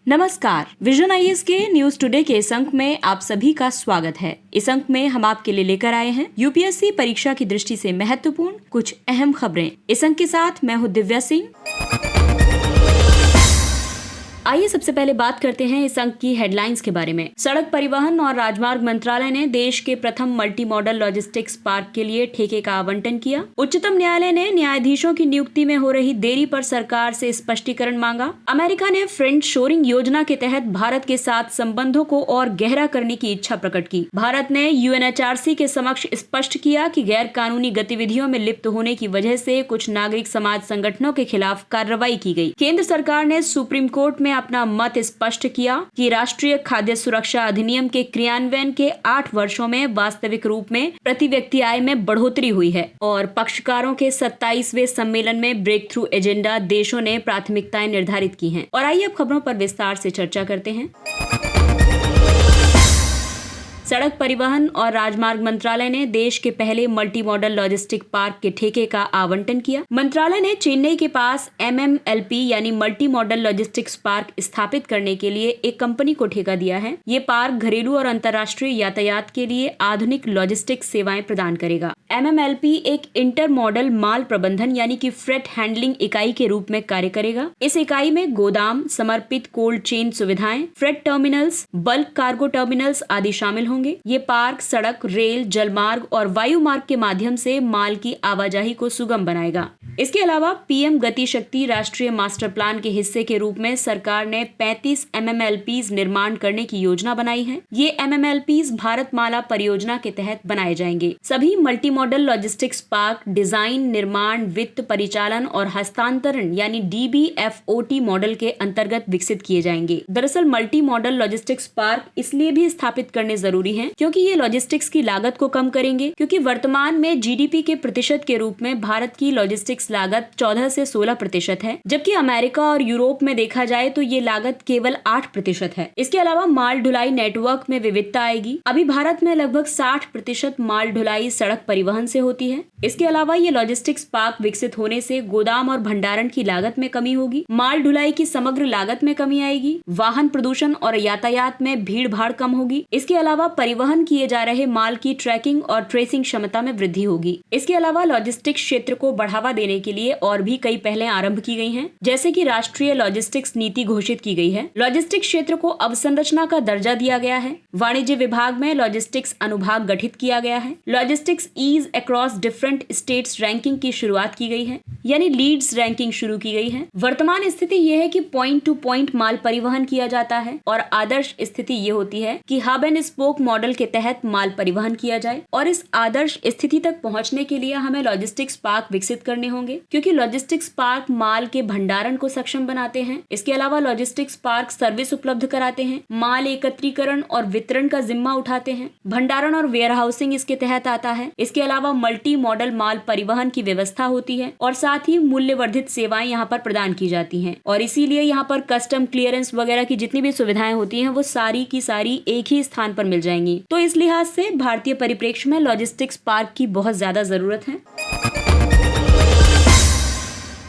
नमस्कार, vision IAS के news today के इस अंक में आप सभी का स्वागत है। इस अंक में हम आपके लिए लेकर आए हैं यूपीएससी परीक्षा की दृष्टि से महत्वपूर्ण कुछ अहम खबरें। इस अंक के साथ मैं हूं दिव्या सिंह। आइए सबसे पहले बात करते हैं इस अंक की हेडलाइंस के बारे में। सड़क परिवहन और राजमार्ग मंत्रालय ने देश के प्रथम मल्टी मॉडल लॉजिस्टिक्स पार्क के लिए ठेके का आवंटन किया। उच्चतम न्यायालय ने न्यायाधीशों की नियुक्ति में हो रही देरी पर सरकार से स्पष्टीकरण मांगा। अमेरिका ने फ्रेंड शोरिंग योजना के तहत भारत के साथ संबंधों को और गहरा करने की इच्छा प्रकट की। भारत ने यूएनएचआरसी के समक्ष स्पष्ट किया कि गैर कानूनी गतिविधियों में लिप्त होने की वजह से कुछ नागरिक समाज संगठनों के खिलाफ कार्रवाई की गई। केंद्र सरकार ने सुप्रीम कोर्ट में अपना मत स्पष्ट किया कि राष्ट्रीय खाद्य सुरक्षा अधिनियम के क्रियान्वयन के 8 वर्षों में वास्तविक रूप में प्रति व्यक्ति आय में बढ़ोतरी हुई है और पक्षकारों के 27वें सम्मेलन में ब्रेक थ्रू एजेंडा देशों ने प्राथमिकताएं निर्धारित की हैं। और आइए अब खबरों पर विस्तार से चर्चा करते हैं। सड़क परिवहन और राजमार्ग मंत्रालय ने देश के पहले मल्टी मॉडल लॉजिस्टिक पार्क के ठेके का आवंटन किया। मंत्रालय ने चेन्नई के पास MMLP यानी मल्टी मॉडल लॉजिस्टिक्स पार्क स्थापित करने के लिए एक कंपनी को ठेका दिया है। ये पार्क घरेलू और अंतर्राष्ट्रीय यातायात के लिए आधुनिक लॉजिस्टिक्स सेवाएं प्रदान करेगा। MMLP एक इंटर मॉडल माल प्रबंधन यानी कि फ्रेट हैंडलिंग इकाई के रूप में कार्य करेगा। इस इकाई में गोदाम, समर्पित कोल्ड चेन सुविधाएं, freight terminals, bulk cargo terminals आदि शामिल होंगे। ये पार्क सड़क, रेल, जलमार्ग और वायु मार्ग के माध्यम से माल की आवाजाही को सुगम बनाएगा। इसके अलावा पीएम गति शक्ति राष्ट्रीय मास्टर प्लान के हिस्से के रूप में सरकार ने 35 MMLPs निर्माण करने की योजना बनाई है। ये MMLPs भारतमाला परियोजना के तहत बनाए जाएंगे। सभी multi modal logistics park design, निर्माण, वित्त, परिचालन और हस्तांतरण यानी DBFOT मॉडल के अंतर्गत विकसित किए जाएंगे। दरअसल मल्टी मॉडल लॉजिस्टिक्स पार्क इसलिए भी स्थापित करने जरूरी है क्योंकि ये लॉजिस्टिक्स की लागत को कम करेंगे, क्योंकि वर्तमान में GDP के प्रतिशत के रूप में भारत की लॉजिस्टिक्स लागत 14 से 16% है, जबकि अमेरिका और यूरोप में देखा जाए तो ये लागत केवल 8% है। इसके अलावा माल ढुलाई नेटवर्क में विविधता आएगी। अभी भारत में लगभग 60% माल ढुलाई सड़क परिवहन से होती है। इसके अलावा ये लॉजिस्टिक्स पार्क विकसित होने से गोदाम और भंडारण की लागत में कमी होगी, माल ढुलाई की समग्र लागत में कमी आएगी, वाहन प्रदूषण और यातायात में भीड़ भाड़ कम होगी। इसके अलावा परिवहन किए जा रहे माल की ट्रैकिंग और ट्रेसिंग क्षमता में वृद्धि होगी। इसके अलावा लॉजिस्टिक्स क्षेत्र को बढ़ावा देने के लिए और भी कई पहलें आरंभ की गई हैं, जैसे कि राष्ट्रीय लॉजिस्टिक्स नीति घोषित की गई है। लॉजिस्टिक्स क्षेत्र को अवसंरचना का दर्जा दिया गया है। वाणिज्य विभाग में लॉजिस्टिक्स अनुभाग गठित किया गया है। Logistics ease across different states ranking की शुरुआत की गई है, यानी लीड्स रैंकिंग शुरू की गई है। वर्तमान स्थिति यह है कि पॉइंट टू पॉइंट माल परिवहन किया जाता है और आदर्श स्थिति ये होती है कि हब एंड स्पोक मॉडल के तहत माल परिवहन किया जाए। और इस आदर्श स्थिति तक पहुंचने के लिए हमें लॉजिस्टिक्स पार्क विकसित करने होंगे, क्योंकि लॉजिस्टिक्स पार्क माल के भंडारण को सक्षम बनाते हैं। इसके अलावा लॉजिस्टिक्स पार्क सर्विस उपलब्ध कराते हैं, माल एकत्रीकरण और वितरण का जिम्मा उठाते हैं, भंडारण और वेयरहाउसिंग इसके तहत आता है। इसके अलावा मल्टी मॉडल माल परिवहन की व्यवस्था होती है और साथ ही मूल्य वर्धित सेवाएं यहाँ पर प्रदान की जाती हैं। और इसीलिए यहाँ पर कस्टम क्लियरेंस वगैरह की जितनी भी सुविधाएं होती हैं वो सारी की सारी एक ही स्थान पर मिल जाएंगी। तो इस लिहाज से भारतीय परिप्रेक्ष्य में लॉजिस्टिक्स पार्क की बहुत ज्यादा जरूरत है।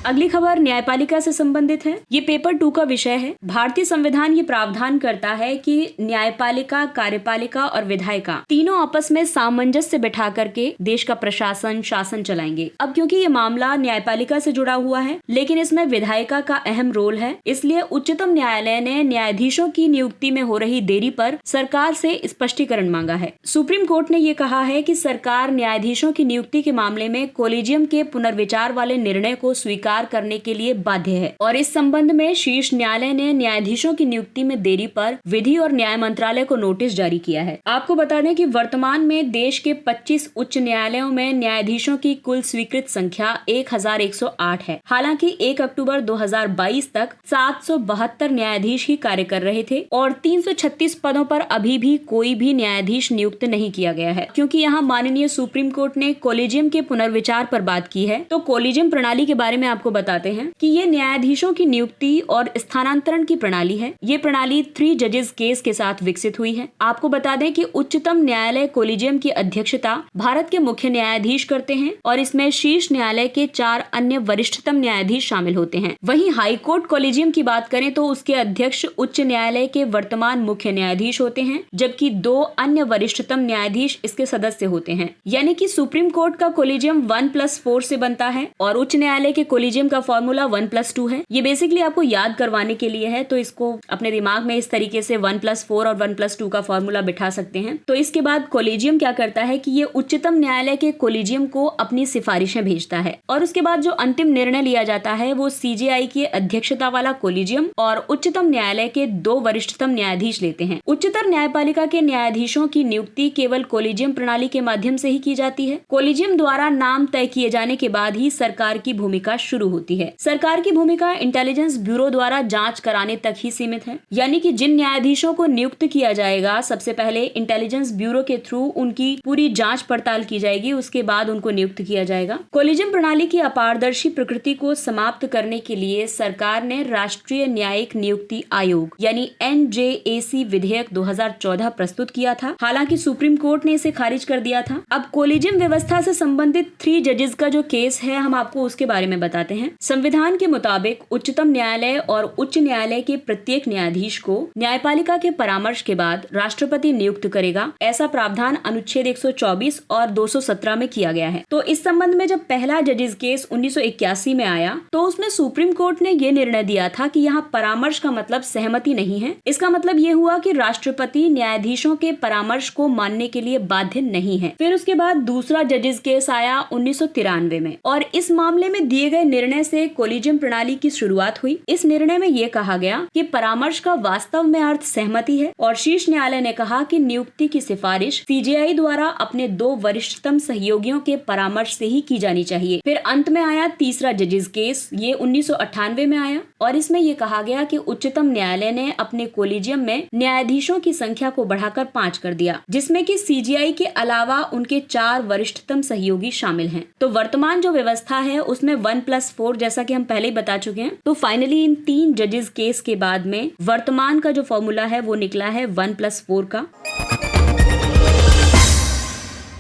अगली खबर न्यायपालिका से संबंधित है। ये पेपर 2 का विषय है। भारतीय संविधान ये प्रावधान करता है कि न्यायपालिका, कार्यपालिका और विधायिका तीनों आपस में सामंजस्य बिठा करके देश का प्रशासन, शासन चलाएंगे। अब क्योंकि ये मामला न्यायपालिका से जुड़ा हुआ है, लेकिन इसमें विधायिका का अहम रोल है, इसलिए उच्चतम न्यायालय ने न्यायाधीशों की नियुक्ति में हो रही देरी पर सरकार से स्पष्टीकरण मांगा है। सुप्रीम कोर्ट ने ये कहा है कि सरकार न्यायाधीशों की नियुक्ति के मामले में कोलिजियम के पुनर्विचार वाले निर्णय को स्वीकार करने के लिए बाध्य है। और इस संबंध में शीर्ष न्यायालय ने न्यायाधीशों की नियुक्ति में देरी पर विधि और न्याय मंत्रालय को नोटिस जारी किया है। आपको बता दें कि वर्तमान में देश के 25 उच्च न्यायालयों में न्यायाधीशों की कुल स्वीकृत संख्या 1108 है। हालांकि 1 अक्टूबर 2022 तक 772 न्यायाधीश ही कार्य कर रहे थे और 336 पदों पर अभी भी कोई भी न्यायाधीश नियुक्त नहीं किया गया है। क्योंकि यहाँ माननीय सुप्रीम कोर्ट ने कोलिजियम के पुनर्विचार पर बात की है, तो कोलिजियम प्रणाली के बारे में आपको आपको बताते हैं कि ये न्यायाधीशों की नियुक्ति और स्थानांतरण की प्रणाली है। ये प्रणाली 3 जजेस केस के साथ विकसित हुई है। आपको बता दें कि उच्चतम न्यायालय कोलिजियम की अध्यक्षता भारत के मुख्य न्यायाधीश करते हैं और इसमें शीर्ष न्यायालय के 4 अन्य वरिष्ठतम न्यायाधीश शामिल होते हैं। वहीं हाईकोर्ट कोलिजियम की बात करें तो उसके अध्यक्ष उच्च न्यायालय के वर्तमान मुख्य न्यायाधीश होते हैं, जबकि 2 अन्य वरिष्ठतम न्यायाधीश इसके सदस्य होते हैं। यानी कि सुप्रीम कोर्ट का कोलिजियम 1+4 से बनता है और उच्च न्यायालय के कोलिजियम का फॉर्मूला 1+2 है। ये बेसिकली आपको याद करवाने के लिए है, तो इसको अपने दिमाग में इस तरीके से 1+4 और 1+2 का फॉर्मूला बिठा सकते हैं। तो इसके बाद कोलिजियम क्या करता है कि ये उच्चतम न्यायालय के कोलिजियम को अपनी सिफारिशें भेजता है और उसके बाद जो अंतिम निर्णय लिया जाता है वो सीजेआई की अध्यक्षता वाला कोलिजियम और उच्चतम न्यायालय के 2 वरिष्ठतम न्यायाधीश लेते हैं। उच्चतर न्यायपालिका के न्यायाधीशों की नियुक्ति केवल कोलिजियम प्रणाली के माध्यम से ही की जाती है। कोलिजियम द्वारा नाम तय किए जाने के बाद ही सरकार की भूमिका शुरू होती है। सरकार की भूमिका इंटेलिजेंस ब्यूरो द्वारा जांच कराने तक ही सीमित है, यानी कि जिन न्यायाधीशों को नियुक्त किया जाएगा सबसे पहले इंटेलिजेंस ब्यूरो के थ्रू उनकी पूरी जांच पड़ताल की जाएगी, उसके बाद उनको नियुक्त किया जाएगा। कोलिजियम प्रणाली की अपारदर्शी प्रकृति को समाप्त करने के लिए सरकार ने राष्ट्रीय न्यायिक नियुक्ति आयोग यानी NJAC विधेयक 2014 प्रस्तुत किया था। हालांकि सुप्रीम कोर्ट ने इसे खारिज कर दिया था। अब कोलिजियम व्यवस्था से संबंधित 3 जजेस का जो केस है हम आपको उसके बारे में बताते हैं। संविधान के मुताबिक उच्चतम न्यायालय और उच्च न्यायालय के प्रत्येक न्यायाधीश को न्यायपालिका के परामर्श के बाद राष्ट्रपति नियुक्त करेगा। ऐसा प्रावधान अनुच्छेद 124 और 217 में किया गया है। तो इस संबंध में जब पहला जजेस केस 1981 में आया तो उसमें सुप्रीम कोर्ट ने ये निर्णय दिया था कि यहाँ परामर्श का मतलब सहमति नहीं है। इसका मतलब ये हुआ कि राष्ट्रपति न्यायाधीशों के परामर्श को मानने के लिए बाध्य नहीं है। फिर उसके बाद दूसरा जजेस केस आया 1993 में और इस मामले में दिए गए निर्णय से कोलिजियम प्रणाली की शुरुआत हुई। इस निर्णय में ये कहा गया कि परामर्श का वास्तव में अर्थ सहमति है और शीर्ष न्यायालय ने कहा कि नियुक्ति की सिफारिश सीजेआई द्वारा अपने 2 वरिष्ठतम सहयोगियों के परामर्श से ही की जानी चाहिए। फिर अंत में आया तीसरा जजेस केस, ये 1998 में आया और इसमें यह कहा गया कि उच्चतम न्यायालय ने अपने कोलिजियम में न्यायाधीशों की संख्या को बढ़ाकर 5 कर दिया, जिसमें कि सीजेआई के अलावा उनके 4 वरिष्ठतम सहयोगी शामिल हैं। तो वर्तमान जो व्यवस्था है उसमें 1+4 जैसा कि हम पहले ही बता चुके हैं। तो फाइनली इन 3 जजेस केस के बाद में वर्तमान का जो फॉर्मूला है वो निकला है 1+4 का।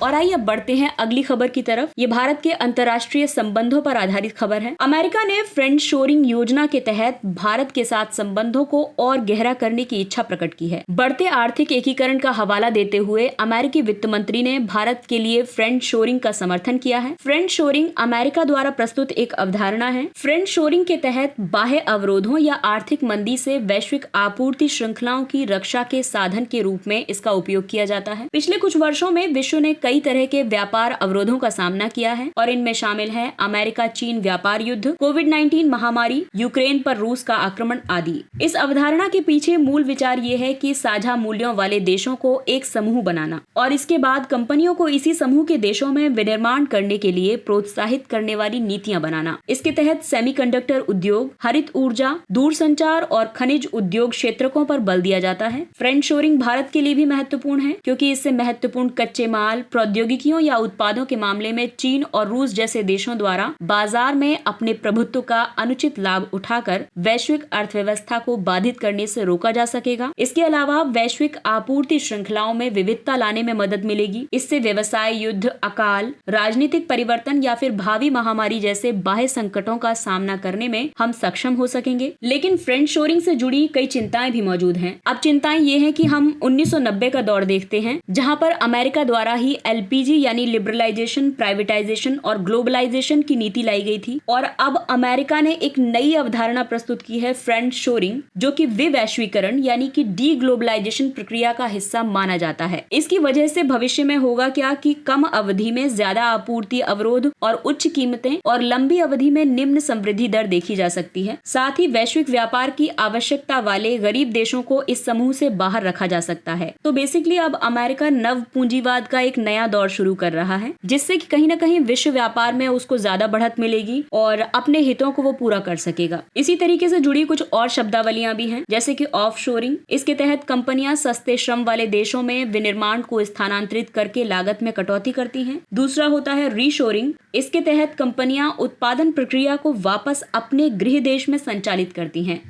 और आइए अब बढ़ते हैं अगली खबर की तरफ। ये भारत के अंतर्राष्ट्रीय संबंधों पर आधारित खबर है। अमेरिका ने फ्रेंड शोरिंग योजना के तहत भारत के साथ संबंधों को और गहरा करने की इच्छा प्रकट की है। बढ़ते आर्थिक एकीकरण का हवाला देते हुए अमेरिकी वित्त मंत्री ने भारत के लिए फ्रेंड शोरिंग का समर्थन किया है। फ्रेंड शोरिंग अमेरिका द्वारा प्रस्तुत एक अवधारणा है। फ्रेंड शोरिंग के तहत बाह्य अवरोधों या आर्थिक मंदी से वैश्विक आपूर्ति श्रृंखलाओं की रक्षा के साधन के रूप में इसका उपयोग किया जाता है। पिछले कुछ वर्षों में विश्व ने कई तरह के व्यापार अवरोधों का सामना किया है और इनमें शामिल है अमेरिका चीन व्यापार युद्ध, कोविड-19 महामारी, यूक्रेन पर रूस का आक्रमण आदि। इस अवधारणा के पीछे मूल विचार ये है कि साझा मूल्यों वाले देशों को एक समूह बनाना और इसके बाद कंपनियों को इसी समूह के देशों में विनिर्माण करने के लिए प्रोत्साहित करने वाली नीतियां बनाना। इसके तहत सेमीकंडक्टर उद्योग, हरित ऊर्जा, दूरसंचार और खनिज उद्योग क्षेत्रों पर बल दिया जाता है। फ्रेंड शोरिंग भारत के लिए भी महत्वपूर्ण है क्योंकि इससे महत्वपूर्ण कच्चे माल, प्रौद्योगिकियों या उत्पादों के मामले में चीन और रूस जैसे देशों द्वारा बाजार में अपने प्रभुत्व का अनुचित लाभ उठाकर वैश्विक अर्थव्यवस्था को बाधित करने से रोका जा सकेगा। इसके अलावा वैश्विक आपूर्ति श्रृंखलाओं में विविधता लाने में मदद मिलेगी। इससे व्यवसाय, युद्ध, अकाल, राजनीतिक परिवर्तन या फिर भावी महामारी जैसे बाह्य संकटों का सामना करने में हम सक्षम हो सकेंगे। लेकिन फ्रेंड शोरिंग से जुड़ी कई चिंताएं भी मौजूद हैं। अब चिंताएं ये हैं कि हम 1990 का दौर देखते हैं जहां पर अमेरिका द्वारा ही LPG यानी लिबरलाइजेशन, प्राइवेटाइजेशन और ग्लोबलाइजेशन की नीति लाई गई थी और अब अमेरिका ने एक नई अवधारणा प्रस्तुत की है फ्रेंड शोरिंग, जो कि विवैश्वीकरण यानी कि डी ग्लोबलाइजेशन प्रक्रिया का हिस्सा माना जाता है। इसकी वजह से भविष्य में होगा क्या कि कम अवधि में ज्यादा आपूर्ति अवरोध और उच्च कीमतें और लंबी अवधि में निम्न समृद्धि दर देखी जा सकती है। साथ ही वैश्विक व्यापार की आवश्यकता वाले गरीब देशों को इस समूह से बाहर रखा जा सकता है। तो बेसिकली अब अमेरिका नव पूंजीवाद का एक नया नया दौर शुरू कर रहा है, जिससे कि कहीं ना कहीं विश्व व्यापार में उसको ज्यादा बढ़त मिलेगी और अपने हितों को वो पूरा कर सकेगा। इसी तरीके से जुड़ी कुछ और शब्दावलियां भी हैं, जैसे कि ऑफशोरिंग। इसके तहत कंपनियां सस्ते श्रम वाले देशों में विनिर्माण को स्थानांतरित करके लागत में कटौती करती हैं। दूसरा होता है रीशोरिंग। इसके तहत कंपनियां उत्पादन प्रक्रिया को वापस अपने गृह देश में संचालित करती हैं।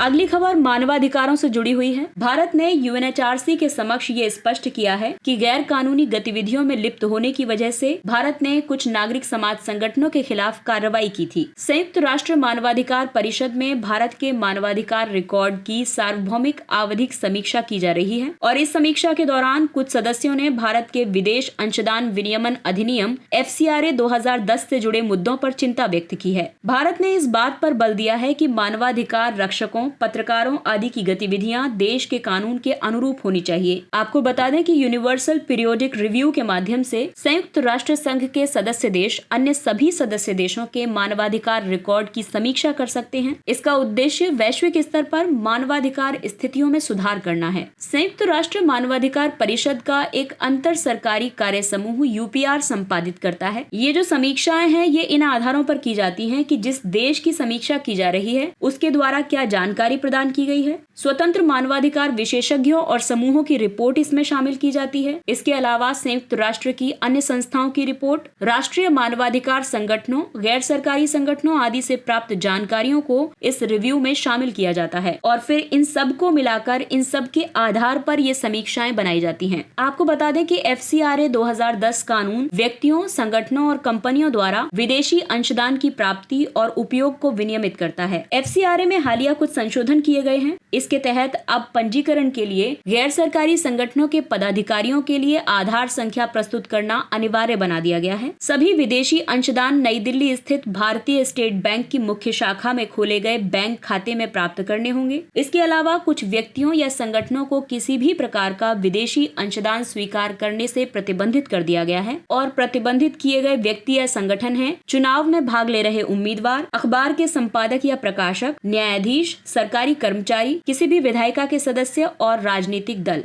अगली खबर मानवाधिकारों से जुड़ी हुई है। भारत ने यूएनएचआरसी के समक्ष ये स्पष्ट किया है कि गैर कानूनी गतिविधियों में लिप्त होने की वजह से भारत ने कुछ नागरिक समाज संगठनों के खिलाफ कार्रवाई की थी। संयुक्त राष्ट्र मानवाधिकार परिषद में भारत के मानवाधिकार रिकॉर्ड की सार्वभौमिक आवधिक समीक्षा की जा रही है और इस समीक्षा के दौरान कुछ सदस्यों ने भारत के विदेश अंशदान विनियमन अधिनियम FCRA 2010 से जुड़े मुद्दों पर चिंता व्यक्त की है। भारत ने इस बात पर बल दिया है कि मानवाधिकार रक्षकों, पत्रकारों आदि की गतिविधियां देश के कानून के अनुरूप होनी चाहिए। आपको बता दें कि यूनिवर्सल पीरियोडिक रिव्यू के माध्यम से संयुक्त राष्ट्र संघ के सदस्य देश अन्य सभी सदस्य देशों के मानवाधिकार रिकॉर्ड की समीक्षा कर सकते हैं। इसका उद्देश्य वैश्विक स्तर पर मानवाधिकार स्थितियों में सुधार करना है। संयुक्त राष्ट्र मानवाधिकार परिषद का एक अंतर सरकारी कार्य समूह UPR संपादित करता है। ये जो समीक्षाएं हैं ये इन आधारों पर की जाती हैं कि जिस देश की समीक्षा की जा रही है उसके द्वारा क्या जानकारी प्रदान की गई है। स्वतंत्र मानवाधिकार विशेषज्ञों और समूहों की रिपोर्ट इसमें शामिल की जाती है। इसके अलावा संयुक्त राष्ट्र की अन्य संस्थाओं की रिपोर्ट, राष्ट्रीय मानवाधिकार संगठनों, गैर सरकारी संगठनों आदि से प्राप्त जानकारियों को इस रिव्यू में शामिल किया जाता है और फिर इन सब को मिलाकर इन सब के आधार पर ये समीक्षाएं बनाई जाती हैं। आपको बता दें कि FCRA 2010 कानून व्यक्तियों, संगठनों और कंपनियों द्वारा विदेशी अंशदान की प्राप्ति और उपयोग को विनियमित करता है। FCRA में हालिया कुछ संशोधन किए गए हैं। इसके तहत अब पंजीकरण के लिए गैर सरकारी संगठनों के पदाधिकारियों के लिए आधार संख्या प्रस्तुत करना अनिवार्य बना दिया गया है। सभी विदेशी अंशदान नई दिल्ली स्थित भारतीय स्टेट बैंक की मुख्य शाखा में खोले गए बैंक खाते में प्राप्त करने होंगे। इसके अलावा कुछ व्यक्तियों या संगठनों को किसी भी प्रकार का विदेशी अंशदान स्वीकार करने से प्रतिबंधित कर दिया गया है और प्रतिबंधित किए गए व्यक्ति या संगठन हैं चुनाव में भाग ले रहे उम्मीदवार, अखबार के संपादक या प्रकाशक, न्यायाधीश, सरकारी कर्मचारी, किसी भी विधायिका के सदस्य और राजनीतिक दल।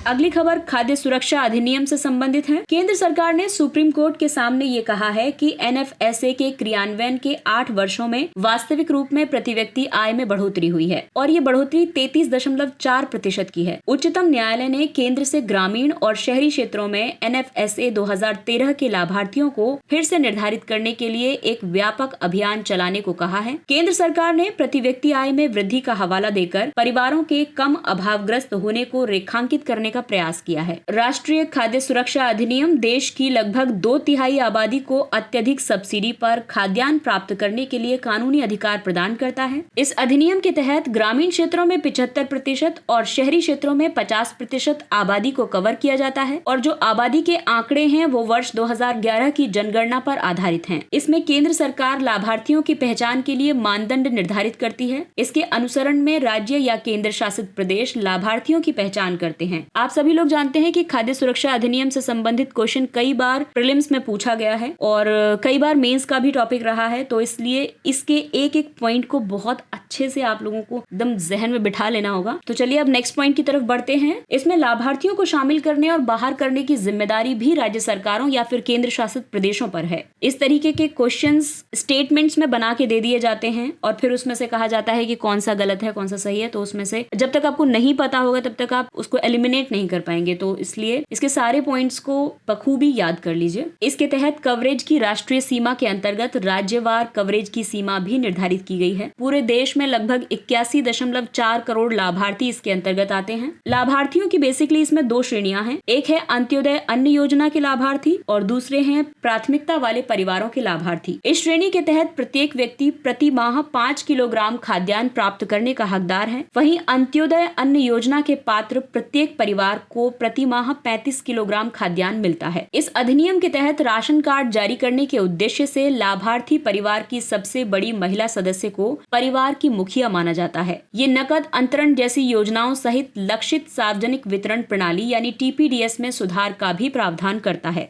अगली खबर खाद्य सुरक्षा अधिनियम से संबंधित है। केंद्र सरकार ने सुप्रीम कोर्ट के सामने ये कहा है कि NFSA के क्रियान्वयन के 8 वर्षों में वास्तविक रूप में प्रति व्यक्ति आय में बढ़ोतरी हुई है और ये बढ़ोतरी 33.4% की है। उच्चतम न्यायालय ने केंद्र से ग्रामीण और शहरी क्षेत्रों में NFSA 2013 के लाभार्थियों को फिर से निर्धारित करने के लिए एक व्यापक अभियान चलाने को कहा है। केंद्र सरकार ने प्रति व्यक्ति आय में वृद्धि का हवाला देकर परिवारों के कम अभावग्रस्त होने को रेखांकित करने का प्रयास किया है। राष्ट्रीय खाद्य सुरक्षा अधिनियम देश की लगभग 2/3 आबादी को अत्यधिक सब्सिडी पर खाद्यान्न प्राप्त करने के लिए कानूनी अधिकार प्रदान करता है। इस अधिनियम के तहत ग्रामीण क्षेत्रों में 75% और शहरी क्षेत्रों में 50% आबादी को कवर किया जाता है और जो आबादी के आंकड़े हैं वो वर्ष 2011 की जनगणना पर आधारित हैं। इसमें केंद्र सरकार लाभार्थियों की पहचान के लिए मानदंड निर्धारित करती है। इसके अनुसरण में राज्य या केंद्र शासित प्रदेश लाभार्थियों की पहचान करते हैं। आप सभी लोग जानते हैं कि खाद्य सुरक्षा अधिनियम से संबंधित क्वेश्चन कई बार प्रीलिम्स में पूछा गया है और कई बार मेंस का भी टॉपिक रहा है, तो इसलिए इसके एक एक पॉइंट को बहुत अच्छे से आप लोगों को एकदम जहन में बिठा लेना होगा। तो चलिए अब नेक्स्ट पॉइंट की तरफ बढ़ते हैं। इसमें लाभार्थियों को शामिल करने और बाहर करने की जिम्मेदारी भी राज्य सरकारों या फिर केंद्र शासित प्रदेशों पर है। इस तरीके के क्वेश्चंस स्टेटमेंट्स में बना के दे दिए जाते हैं और फिर उसमें से कहा जाता है कि कौन सा गलत है, कौन सा सही है। तो उसमें से जब तक आपको नहीं पता होगा तब तक आप उसको एलिमिनेट नहीं कर पाएंगे, तो इसलिए इसके सारे पॉइंट्स को बखूबी याद कर लीजिए। इसके तहत कवरेज की राष्ट्रीय सीमा के अंतर्गत राज्यवार कवरेज की सीमा भी निर्धारित की गई है। पूरे देश में लगभग 81.4 करोड़ लाभार्थी इसके अंतर्गत आते हैं। लाभार्थियों की बेसिकली इसमें 2 श्रेणियां हैं। एक है अंत्योदय अन्न योजना के लाभार्थी और दूसरे हैं प्राथमिकता वाले परिवारों के लाभार्थी। इस श्रेणी के तहत प्रत्येक व्यक्ति प्रति माह 5 किलोग्राम खाद्यान्न प्राप्त करने का हकदार है। वहीं अंत्योदय अन्न योजना के पात्र प्रत्येक परिवार को प्रति माह 35 किलोग्राम खाद्यान्न मिलता है। इस अधिनियम के तहत राशन कार्ड जारी करने के उद्देश्य से लाभार्थी परिवार की सबसे बड़ी महिला सदस्य को परिवार की मुखिया माना जाता है। ये नकद अंतरण जैसी योजनाओं सहित लक्षित सार्वजनिक वितरण प्रणाली यानी TPDS में सुधार का भी प्रावधान करता है।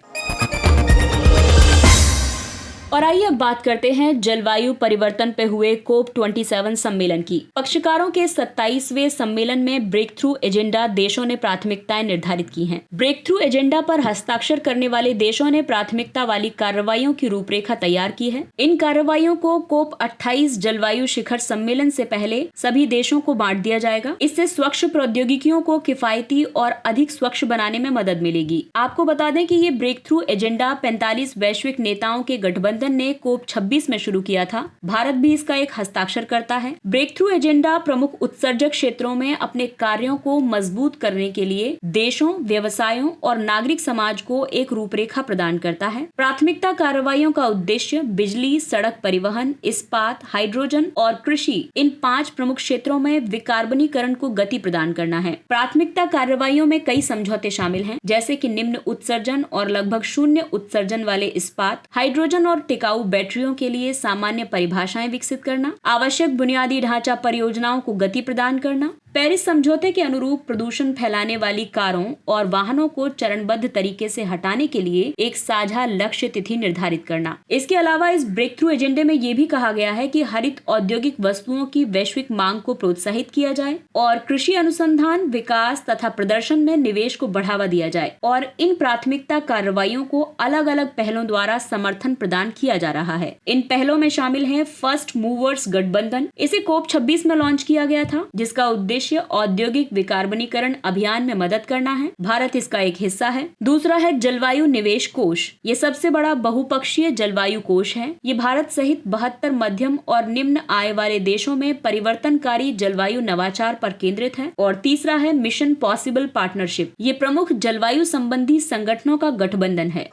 और आइए अब बात करते हैं जलवायु परिवर्तन पे हुए COP27 सम्मेलन की। पक्षकारों के 27वें सम्मेलन में ब्रेक थ्रू एजेंडा देशों ने प्राथमिकताएं निर्धारित की हैं। ब्रेक थ्रू एजेंडा पर हस्ताक्षर करने वाले देशों ने प्राथमिकता वाली कार्रवाइयों की रूपरेखा तैयार की है। इन कार्रवाइयों को COP28 जलवायु शिखर सम्मेलन से पहले सभी देशों को बांट दिया जाएगा। इससे स्वच्छ प्रौद्योगिकियों को किफायती और अधिक स्वच्छ बनाने में मदद मिलेगी। आपको बता दें कि ये ब्रेक थ्रू एजेंडा 45 वैश्विक नेताओं के गठबंधन ने COP26 में शुरू किया था। भारत भी इसका एक हस्ताक्षर करता है। ब्रेक थ्रू एजेंडा प्रमुख उत्सर्जक क्षेत्रों में अपने कार्यों को मजबूत करने के लिए देशों, व्यवसायों और नागरिक समाज को एक रूपरेखा प्रदान करता है। प्राथमिकता कार्रवाइयों का उद्देश्य बिजली, सड़क परिवहन, इस्पात, हाइड्रोजन और कृषि इन 5 प्रमुख क्षेत्रों में विकार्बनीकरण को गति प्रदान करना है। प्राथमिकता कार्रवाइयों में कई समझौते शामिल हैं, जैसे कि निम्न उत्सर्जन और लगभग शून्य उत्सर्जन वाले इस्पात, हाइड्रोजन और टिकाऊ बैटरियों के लिए सामान्य परिभाषाएं विकसित करना, आवश्यक बुनियादी ढांचा परियोजनाओं को गति प्रदान करना, पेरिस समझौते के अनुरूप प्रदूषण फैलाने वाली कारों और वाहनों को चरणबद्ध तरीके से हटाने के लिए एक साझा लक्ष्य तिथि निर्धारित करना। इसके अलावा इस ब्रेक थ्रू एजेंडे में ये भी कहा गया है कि हरित औद्योगिक वस्तुओं की वैश्विक मांग को प्रोत्साहित किया जाए और कृषि अनुसंधान, विकास तथा प्रदर्शन में निवेश को बढ़ावा दिया जाए और इन प्राथमिकता कार्रवाइयों को अलग अलग पहलों द्वारा समर्थन प्रदान किया जा रहा है। इन पहलों में शामिल है फर्स्ट मूवर्स गठबंधन। इसे COP26 में लॉन्च किया गया था, जिसका उद्देश्य औद्योगिक विकार्बनीकरण अभियान में मदद करना है। भारत इसका एक हिस्सा है। दूसरा है जलवायु निवेश कोष। ये सबसे बड़ा बहुपक्षीय जलवायु कोष है। ये भारत सहित 72 मध्यम और निम्न आय वाले देशों में परिवर्तनकारी जलवायु नवाचार पर केंद्रित है। और तीसरा है मिशन पॉसिबल पार्टनरशिप। ये प्रमुख जलवायु संबंधी संगठनों का गठबंधन है।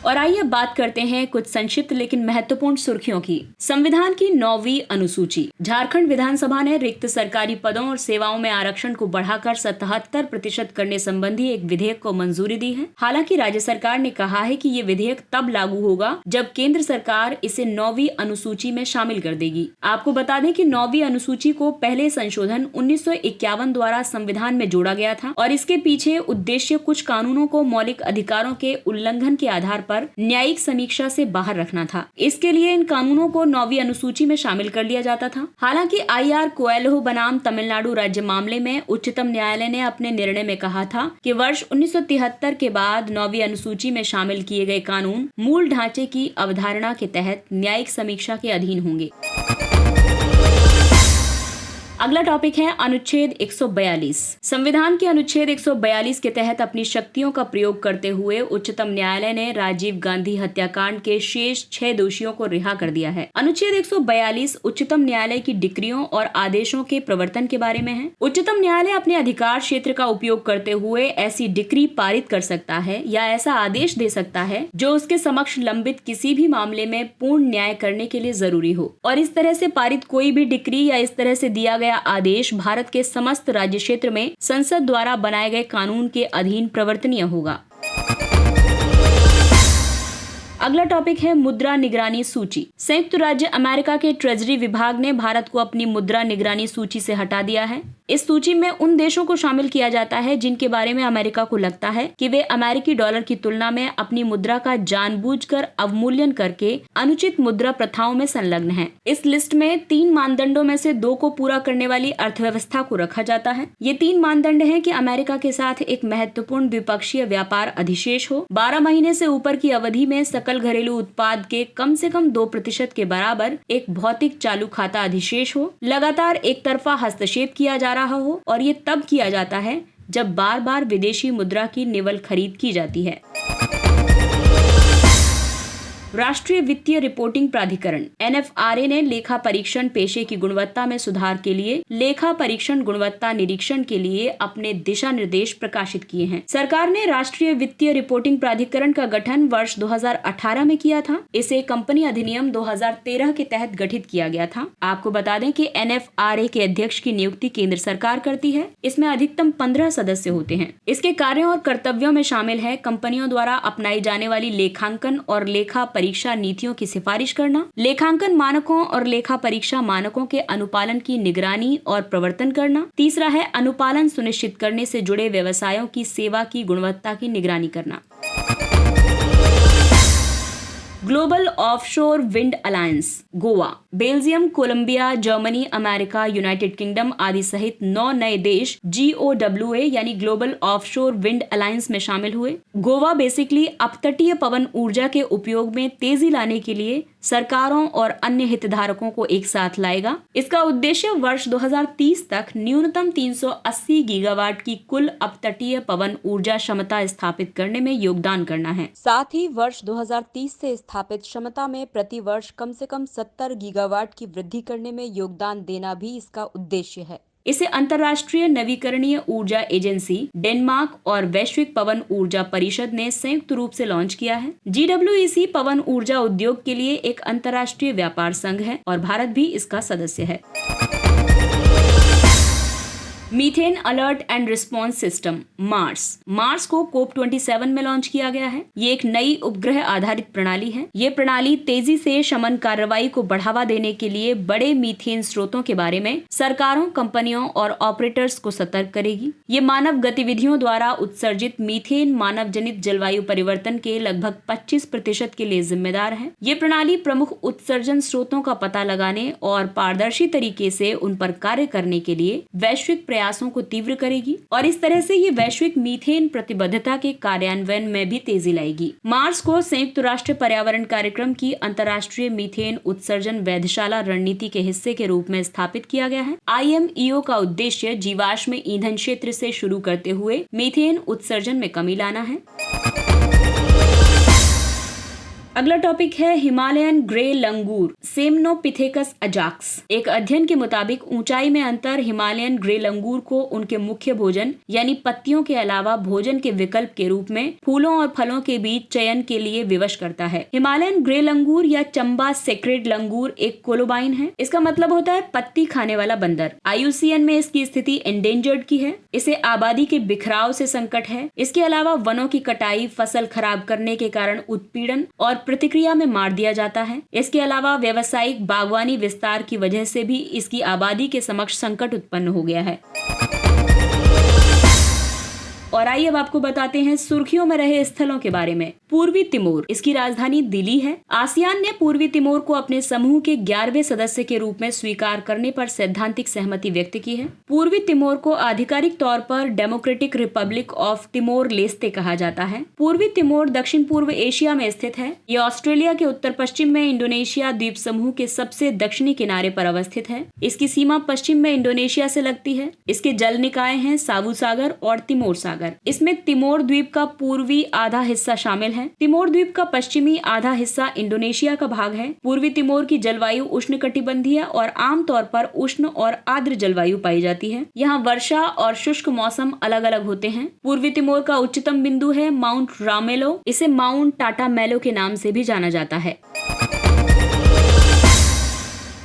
और आइए बात करते हैं कुछ संक्षिप्त लेकिन महत्वपूर्ण सुर्खियों की। संविधान की 9वीं अनुसूची। झारखंड विधानसभा ने रिक्त सरकारी पदों और सेवाओं में आरक्षण को बढ़ाकर 77% करने संबंधी एक विधेयक को मंजूरी दी है। हालांकि राज्य सरकार ने कहा है कि ये विधेयक तब लागू होगा जब केंद्र सरकार इसे 9वीं अनुसूची में शामिल कर देगी। आपको बता दें कि 9वीं अनुसूची को पहले संशोधन 1951 द्वारा संविधान में जोड़ा गया था और इसके पीछे उद्देश्य कुछ कानूनों को मौलिक अधिकारों के उल्लंघन के आधार पर न्यायिक समीक्षा से बाहर रखना था। इसके लिए इन कानूनों को 9वीं अनुसूची में शामिल कर लिया जाता था। हालांकि IR कोएल्हो बनाम तमिलनाडु राज्य मामले में उच्चतम न्यायालय ने अपने निर्णय में कहा था कि वर्ष 1973 के बाद 9वीं अनुसूची में शामिल किए गए कानून मूल ढांचे की अवधारणा के तहत न्यायिक समीक्षा के अधीन होंगे। अगला टॉपिक है अनुच्छेद 142। संविधान के अनुच्छेद 142 के तहत अपनी शक्तियों का प्रयोग करते हुए उच्चतम न्यायालय ने राजीव गांधी हत्याकांड के शेष 6 दोषियों को रिहा कर दिया है। अनुच्छेद 142 उच्चतम न्यायालय की डिक्रियों और आदेशों के प्रवर्तन के बारे में है। उच्चतम न्यायालय अपने अधिकार क्षेत्र का उपयोग करते हुए ऐसी डिक्री पारित कर सकता है या ऐसा आदेश दे सकता है जो उसके समक्ष लंबित किसी भी मामले में पूर्ण न्याय करने के लिए जरूरी हो। और इस तरह से पारित कोई भी डिक्री या इस तरह से दिया गया आदेश भारत के समस्त राज्य क्षेत्र में संसद द्वारा बनाए गए कानून के अधीन प्रवर्तनीय होगा। अगला टॉपिक है मुद्रा निगरानी सूची। संयुक्त राज्य अमेरिका के ट्रेजरी विभाग ने भारत को अपनी मुद्रा निगरानी सूची से हटा दिया है। इस सूची में उन देशों को शामिल किया जाता है जिनके बारे में अमेरिका को लगता है कि वे अमेरिकी डॉलर की तुलना में अपनी मुद्रा का जानबूझकर अवमूल्यन करके अनुचित मुद्रा प्रथाओं में संलग्न हैं। इस लिस्ट में 3 मानदंडों में से 2 को पूरा करने वाली अर्थव्यवस्था को रखा जाता है। ये 3 मानदंड हैं कि अमेरिका के साथ एक महत्वपूर्ण द्विपक्षीय व्यापार अधिशेष हो, 12 महीने से ऊपर की अवधि में सकल घरेलू उत्पाद के कम से कम 2% के बराबर एक भौतिक चालू खाता अधिशेष हो, लगातार एक तरफा हस्तक्षेप किया जा रहा हो और ये तब किया जाता है जब बार बार विदेशी मुद्रा की निवल खरीद की जाती है। राष्ट्रीय वित्तीय रिपोर्टिंग प्राधिकरण NFRA ने लेखा परीक्षण पेशे की गुणवत्ता में सुधार के लिए लेखा परीक्षण गुणवत्ता निरीक्षण के लिए अपने दिशा निर्देश प्रकाशित किए हैं। सरकार ने राष्ट्रीय वित्तीय रिपोर्टिंग प्राधिकरण का गठन वर्ष 2018 में किया था। इसे कंपनी अधिनियम 2013 के तहत गठित किया गया था। आपको बता दें कि NFRA के अध्यक्ष की नियुक्ति केंद्र सरकार करती है। इसमें अधिकतम 15 सदस्य होते हैं। इसके कार्यों और कर्तव्यों में शामिल है कंपनियों द्वारा अपनाई जाने वाली लेखांकन और लेखा परीक्षा नीतियों की सिफारिश करना, लेखांकन मानकों और लेखा परीक्षा मानकों के अनुपालन की निगरानी और प्रवर्तन करना। तीसरा है अनुपालन सुनिश्चित करने से जुड़े व्यवसायों की सेवा की गुणवत्ता की निगरानी करना। Global offshore wind alliance Goa, Belgium, Colombia, Germany, America, United Kingdom आदि सहित 9 नए देश GOWA यानी ग्लोबल ऑफशोर विंड अलायंस में शामिल हुए। गोवा बेसिकली अपतटीय पवन ऊर्जा के उपयोग में तेजी लाने के लिए सरकारों और अन्य हितधारकों को एक साथ लाएगा। इसका उद्देश्य वर्ष 2030 तक न्यूनतम 380 गीगावाट की कुल अपतटीय पवन ऊर्जा क्षमता स्थापित करने में योगदान करना है। साथ ही वर्ष 2030 से स्थापित क्षमता में प्रति वर्ष कम से कम 70 गीगावाट की वृद्धि करने में योगदान देना भी इसका उद्देश्य है। इसे अंतर्राष्ट्रीय नवीकरणीय ऊर्जा एजेंसी, डेनमार्क और वैश्विक पवन ऊर्जा परिषद ने संयुक्त रूप से लॉन्च किया है। GWEC पवन ऊर्जा उद्योग के लिए एक अंतर्राष्ट्रीय व्यापार संघ है और भारत भी इसका सदस्य है। Methane alert and response system Mars को COP27 में लॉन्च किया गया है। ये एक नई उपग्रह आधारित प्रणाली है। ये प्रणाली तेजी से शमन कार्रवाई को बढ़ावा देने के लिए बड़े मीथेन स्रोतों के बारे में सरकारों, कंपनियों और ऑपरेटर्स को सतर्क करेगी। ये मानव गतिविधियों द्वारा उत्सर्जित मीथेन मानव जनित जलवायु परिवर्तन के लगभग 25% के लिए जिम्मेदार है। ये प्रणाली प्रमुख उत्सर्जन स्रोतों का पता लगाने और पारदर्शी तरीके से उन पर कार्य करने के लिए वैश्विक प्रयासों को तीव्र करेगी और इस तरह से ये वैश्विक मीथेन प्रतिबद्धता के कार्यान्वयन में भी तेजी लाएगी। मार्स को संयुक्त राष्ट्र पर्यावरण कार्यक्रम की अंतर्राष्ट्रीय मीथेन उत्सर्जन वैधशाला रणनीति के हिस्से के रूप में स्थापित किया गया है। IMEO का उद्देश्य जीवाश्म ईंधन क्षेत्र से शुरू करते हुए मीथेन उत्सर्जन में कमी लाना है। अगला टॉपिक है हिमालयन ग्रे लंगूर सेमनोपिथेकस अजाक्स। एक अध्ययन के मुताबिक ऊंचाई में अंतर हिमालयन ग्रे लंगूर को उनके मुख्य भोजन यानी पत्तियों के अलावा भोजन के विकल्प के रूप में फूलों और फलों के बीच चयन के लिए विवश करता है। हिमालयन ग्रे लंगूर या चंबा सेक्रेड लंगूर एक कोलोबाइन है। इसका मतलब होता है पत्ती खाने वाला बंदर। IUCN में इसकी स्थिति एंडेंजर्ड की है। इसे आबादी के बिखराव से संकट है। इसके अलावा वनों की कटाई, फसल खराब करने के कारण उत्पीड़न और प्रतिक्रिया में मार दिया जाता है। इसके अलावा व्यावसायिक बागवानी विस्तार की वजह से भी इसकी आबादी के समक्ष संकट उत्पन्न हो गया है। और आइए अब आपको बताते हैं सुर्खियों में रहे स्थलों के बारे में। पूर्वी तिमोर, इसकी राजधानी दिल्ली है। आसियान ने पूर्वी तिमोर को अपने समूह के 11वें सदस्य के रूप में स्वीकार करने पर सैद्धांतिक सहमति व्यक्त की है। पूर्वी तिमोर को आधिकारिक तौर पर democratic Republic of Timor Leste कहा जाता है। पूर्वी तिमोर दक्षिण पूर्व एशिया में स्थित है। ये ऑस्ट्रेलिया के उत्तर पश्चिम में इंडोनेशिया द्वीप समूह के सबसे दक्षिणी किनारे पर अवस्थित है। इसकी सीमा पश्चिम में इंडोनेशिया से लगती है। इसके जल निकाय हैं साबू सागर और तिमोर सागर। इसमें तिमोर द्वीप का पूर्वी आधा हिस्सा शामिल है। तिमोर द्वीप का पश्चिमी आधा हिस्सा इंडोनेशिया का भाग है। पूर्वी तिमोर की जलवायु उष्णकटिबंधीय और आमतौर पर उष्ण और आर्द्र जलवायु पाई जाती है। यहाँ वर्षा और शुष्क मौसम अलग अलग होते हैं। पूर्वी तिमोर का उच्चतम बिंदु है माउंट रामेलो। इसे माउंट टाटा मेलो के नाम से भी जाना जाता है।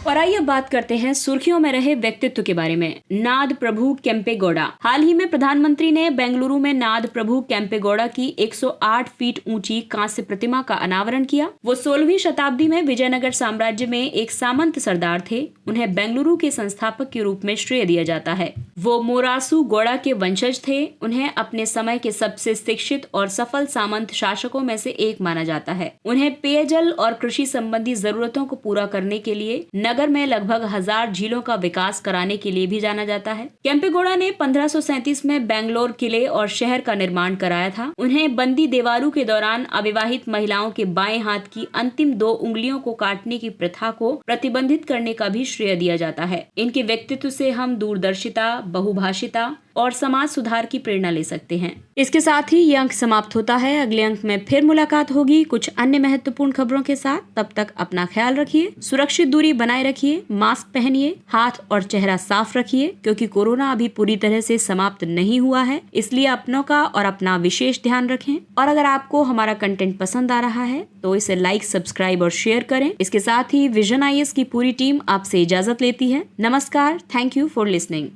और आइए बात करते हैं सुर्खियों में रहे व्यक्तित्व के बारे में। नाद प्रभु केम्पेगौड़ा। हाल ही में प्रधानमंत्री ने बेंगलुरु में नाद प्रभु केम्पेगौड़ा की 108 फीट ऊंची कांस्य प्रतिमा का अनावरण किया। वो 16वीं शताब्दी में विजयनगर साम्राज्य में एक सामंत सरदार थे। उन्हें बेंगलुरु के संस्थापक के रूप में श्रेय दिया जाता है। वो मोरासू गौड़ा के वंशज थे। उन्हें अपने समय के सबसे शिक्षित और सफल सामंत शासकों में से एक माना जाता है। उन्हें पेयजल और कृषि संबंधी जरूरतों को पूरा करने के लिए नगर में लगभग 1000 झीलों का विकास कराने के लिए भी जाना जाता है। केम्पेगौड़ा ने 1537 में बेंगलोर किले और शहर का निर्माण कराया था। उन्हें बंदी देवारू के दौरान अविवाहित महिलाओं के बाएं हाथ की अंतिम 2 उंगलियों को काटने की प्रथा को प्रतिबंधित करने का भी श्रेय दिया जाता है। इनके व्यक्तित्व से हम दूरदर्शिता, बहुभाषिता और समाज सुधार की प्रेरणा ले सकते हैं। इसके साथ ही ये अंक समाप्त होता है। अगले अंक में फिर मुलाकात होगी कुछ अन्य महत्वपूर्ण खबरों के साथ। तब तक अपना ख्याल रखिए, सुरक्षित दूरी बनाए रखिए, मास्क पहनिए, हाथ और चेहरा साफ रखिए, क्योंकि कोरोना अभी पूरी तरह से समाप्त नहीं हुआ है। इसलिए अपनों का और अपना विशेष ध्यान रखें। और अगर आपको हमारा कंटेंट पसंद आ रहा है तो इसे लाइक, सब्सक्राइब और शेयर करें। इसके साथ ही विजन IAS की पूरी टीम आपसे इजाजत लेती है। नमस्कार। Thank you for listening.